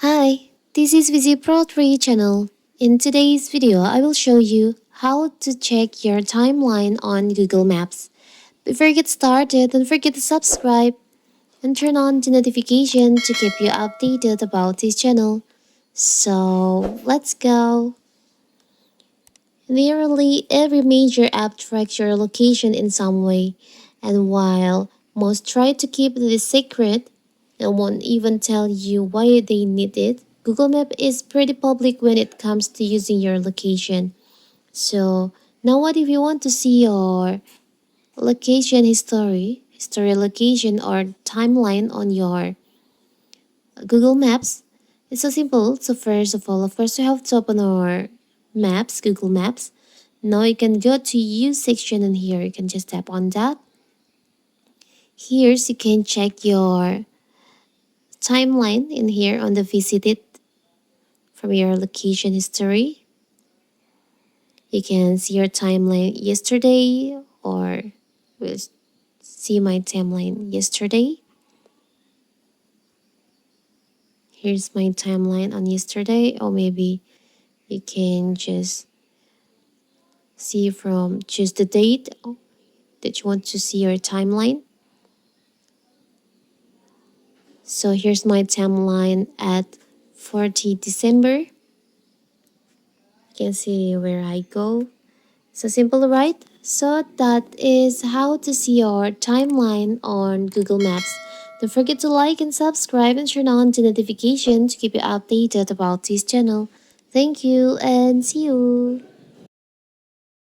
Hi, this is Visi Pro 3 channel. In today's video, I will show you how to check your timeline on Google Maps. Before you get started, don't forget to subscribe and turn on the notification to keep you updated about this channel. So, let's go. Nearly every major app tracks your location in some way, and while most try to keep this secret and won't even tell you why they need it, Google Map is pretty public when it comes to using your location. So now what if you want to see your location history location or timeline on your Google Maps? It's so simple. So first of all, of course, we have to open our Maps, Google Maps. Now you can go to use section and here you can just tap on that. Here you can check your timeline in here on the visited from your location history. You can see your timeline yesterday or we'll see my timeline yesterday. Here's my timeline on yesterday, or maybe you can just see from choose the date that you want to see your timeline. So here's my timeline at 40 December. You can see where I go. So simple, right? So that is how to see your timeline on Google Maps. Don't forget to like and subscribe and turn on the notification to keep you updated about this channel. Thank you and see you.